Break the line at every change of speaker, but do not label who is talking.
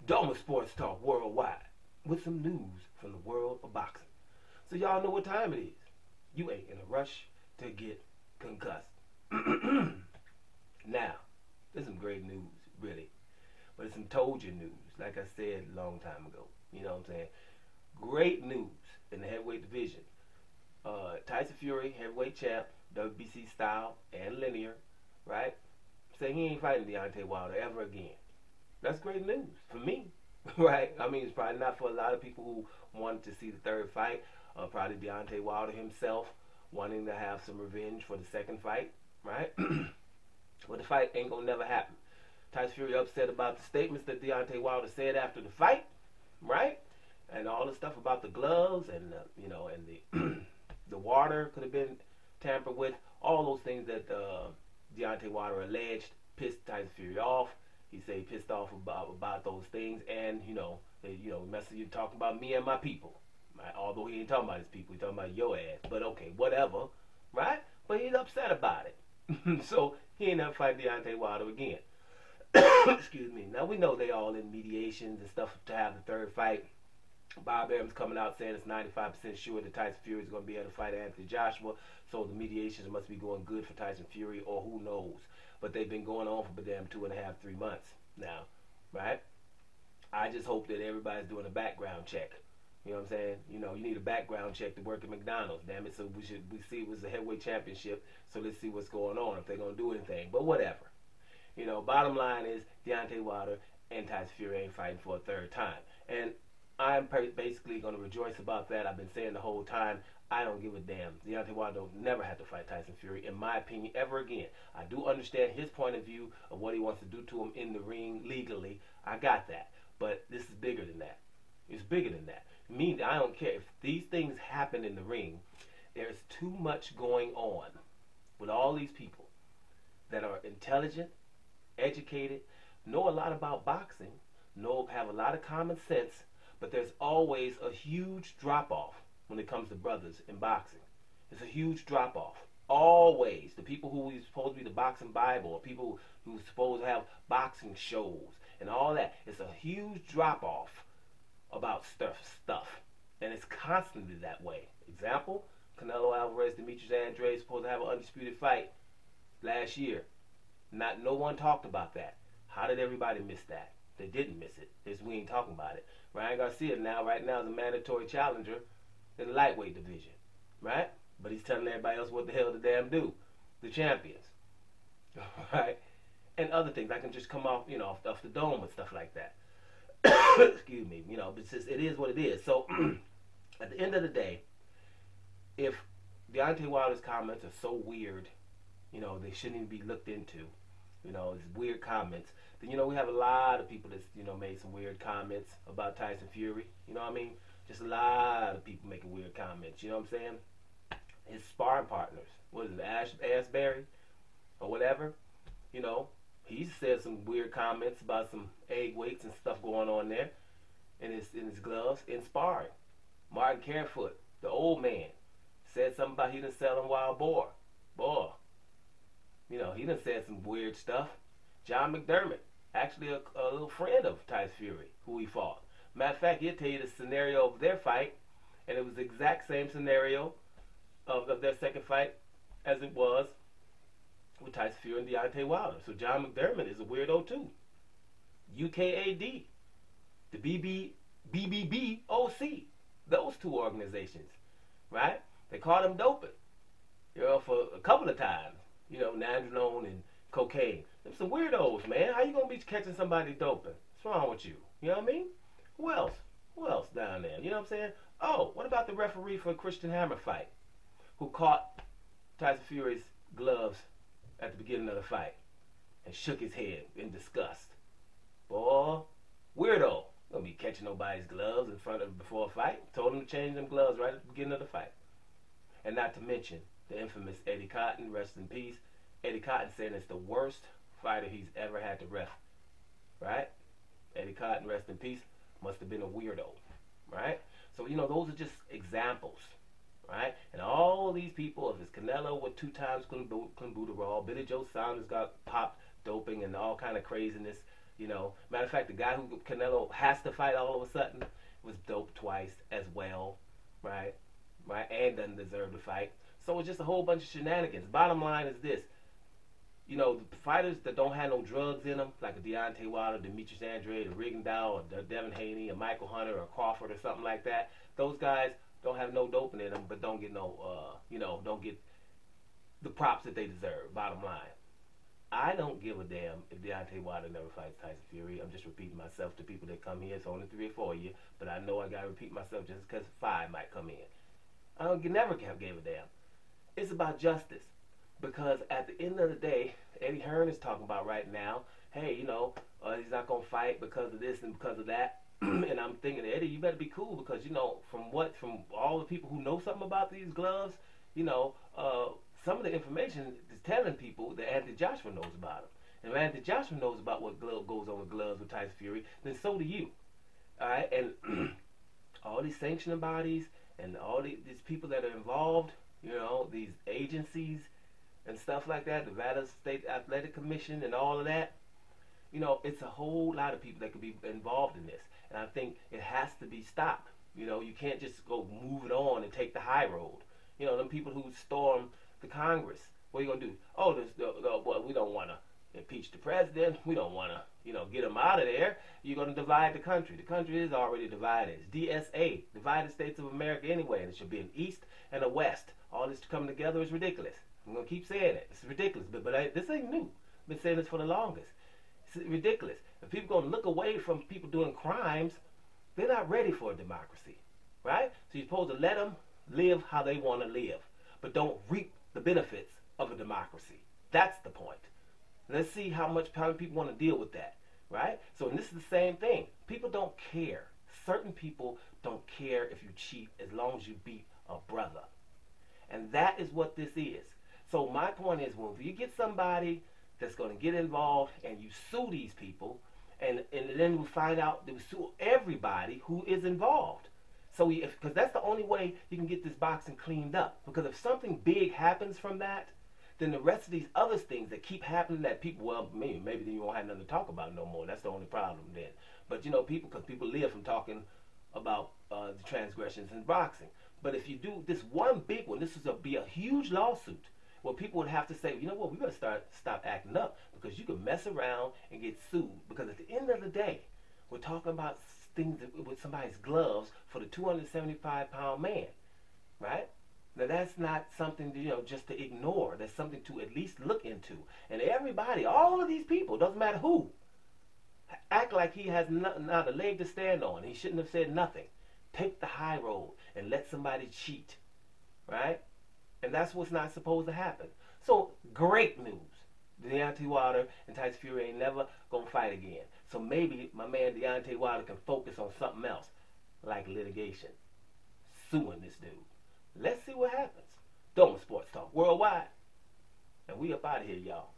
Doma Sports Talk Worldwide with some news from the world of boxing. So y'all know what time it is. You ain't in a rush to get concussed. Now, there's some great news, really. But it's some told you news, like I said a long time ago. You know what I'm saying? Great news in the heavyweight division. Tyson Fury, heavyweight champ, WBC style and linear, right? Say he ain't fighting Deontay Wilder ever again. That's great news for me, right? I mean, it's probably not for a lot of people who wanted to see the third fight. Probably Deontay Wilder himself wanting to have some revenge for the second fight, right? But the fight ain't gonna never happen. Tyson Fury upset about the statements that Deontay Wilder said after the fight, right? And all the stuff about the gloves and and the the water could have been tampered with. All those things that Deontay Wilder alleged pissed Tyson Fury off. He said he pissed off about those things, and message talking about me and my people. Right? Although he ain't talking about his people, he talking about your ass. But okay, whatever, right? But he's upset about it, so he ain't never fight Deontay Wilder again. Excuse me. Now we know they all in mediations and stuff to have the third fight. Bob Arum's coming out saying it's 95% sure that Tyson Fury is going to be able to fight Anthony Joshua, so the mediations must be going good for Tyson Fury, or who knows. But they've been going on for damn 2.5, 3 months now, right? I just hope that everybody's doing a background check. You know what I'm saying? You need a background check to work at McDonald's, damn it. So we see it was a heavyweight championship, so let's see what's going on, if they're going to do anything. But whatever. Bottom line is Deontay Wilder and Tyson Fury ain't fighting for a third time. And I'm basically going to rejoice about that. I've been saying the whole time, I don't give a damn. Deontay Wilder never have to fight Tyson Fury, in my opinion, ever again. I do understand his point of view of what he wants to do to him in the ring legally. I got that. But this is bigger than that. It's bigger than that. I don't care. If these things happen in the ring, there's too much going on with all these people that are intelligent, educated, know a lot about boxing, have a lot of common sense, but there's always a huge drop-off when it comes to brothers in boxing. It's a huge drop-off. Always. The people who are supposed to be the boxing Bible, or people who are supposed to have boxing shows and all that, it's a huge drop-off about stuff. And it's constantly that way. Example, Canelo Alvarez, Demetrius Andrade supposed to have an undisputed fight last year. No one talked about that. How did everybody miss that? They didn't miss it. We ain't talking about it. Ryan Garcia right now is a mandatory challenger in the lightweight division, right? But he's telling everybody else what the hell to damn do. The champions, right? And other things. I can just come off, off the dome with stuff like that. Excuse me, but it is what it is. So at the end of the day, if Deontay Wilder's comments are so weird, they shouldn't even be looked into. It's weird comments. Then we have a lot of people that's made some weird comments about Tyson Fury. You know what I mean? Just a lot of people making weird comments. You know what I'm saying? His sparring partners, what is it, Asbury or whatever? He said some weird comments about some egg weights and stuff going on there in his gloves in sparring. Martin Carefoot, the old man, said something about he done sell him wild boar. Boy. He done said some weird stuff. John McDermott, actually a little friend of Tyson Fury, who he fought. Matter of fact, he'll tell you the scenario of their fight, and it was the exact same scenario of their second fight as it was with Tyson Fury and Deontay Wilder. So John McDermott is a weirdo too. UKAD, the BBBOC, those two organizations, right? They caught him doping, for a couple of times. Nandrolone and cocaine. Them some weirdos, man. How you gonna be catching somebody doping? What's wrong with you? You know what I mean? Who else? Who else down there? You know what I'm saying? Oh, what about the referee for a Christian Hammer fight, who caught Tyson Fury's gloves at the beginning of the fight and shook his head in disgust? Boy, weirdo. Gonna be catching nobody's gloves before a fight. Told him to change them gloves right at the beginning of the fight. And not to mention the infamous Eddie Cotton, rest in peace. Eddie Cotton saying it's the worst fighter he's ever had to ref. Right? Eddie Cotton, rest in peace, must have been a weirdo. Right? So, those are just examples. Right? And all these people, if it's Canelo with 2 times clenbuterol, Billy Joe Saunders got popped doping and all kind of craziness, You know, matter of fact, the guy who Canelo has to fight all of a sudden was doped twice as well, right? Right, and doesn't deserve to fight. So it's just a whole bunch of shenanigans. Bottom line is this: you know, the fighters that don't have no drugs in them, like a Deontay Wilder, Demetrius Andrade, or Rigondeaux, or Devin Haney, or Michael Hunter, or Crawford, or something like that. Those guys don't have no doping in them, but don't get no, don't get the props that they deserve. Bottom line, I don't give a damn if Deontay Wilder never fights Tyson Fury. I'm just repeating myself to people that come here. It's only 3 or 4 of you, but I know I gotta repeat myself just because 5 might come in. I don't never gave a damn. It's about justice. Because at the end of the day, Eddie Hearn is talking about right now, hey, he's not going to fight because of this and because of that. And I'm thinking, Eddie, you better be cool because, from all the people who know something about these gloves, some of the information is telling people that Anthony Joshua knows about them. And if Anthony Joshua knows about what goes on with gloves with Tyson Fury, then so do you. All right? And all these sanctioning bodies and all these people that are involved, these agencies, and stuff like that, the Nevada State Athletic Commission and all of that, it's a whole lot of people that could be involved in this. And I think it has to be stopped. You can't just go move it on and take the high road. Them people who storm the Congress, what are you going to do? Oh, well, we don't want to impeach the president. We don't want to, get him out of there. You're going to divide the country. The country is already divided. It's DSA, Divided States of America anyway, and it should be an East and a West. All this coming together is ridiculous. I'm going to keep saying it. It's ridiculous. But this ain't new. I've been saying this for the longest. It's ridiculous. If people going to look away from people doing crimes, they're not ready for a democracy. Right? So you're supposed to let them live how they want to live. But don't reap the benefits of a democracy. That's the point. Let's see how people want to deal with that. Right? So and this is the same thing. People don't care. Certain people don't care if you cheat as long as you beat a brother. And that is what this is. So my point is, when you get somebody that's going to get involved and you sue these people, and then we find out that we sue everybody who is involved. So because that's the only way you can get this boxing cleaned up. Because if something big happens from that, then the rest of these other things that keep happening that people, well, maybe then you won't have nothing to talk about no more. That's the only problem then. But because people live from talking about the transgressions in boxing. But if you do this one big one, this would be a huge lawsuit. Well, people would have to say, you know what, we better stop acting up because you could mess around and get sued. Because at the end of the day, we're talking about things with somebody's gloves for the 275-pound man, right? Now that's not something to, just to ignore. That's something to at least look into. And everybody, all of these people, doesn't matter who, act like he has not a leg to stand on. He shouldn't have said nothing. Take the high road and let somebody cheat, right? And that's what's not supposed to happen. So, great news. Deontay Wilder and Tyson Fury ain't never going to fight again. So maybe my man Deontay Wilder can focus on something else, like litigation. Suing this dude. Let's see what happens. Doma Sports Talk Worldwide. And we up out of here, y'all.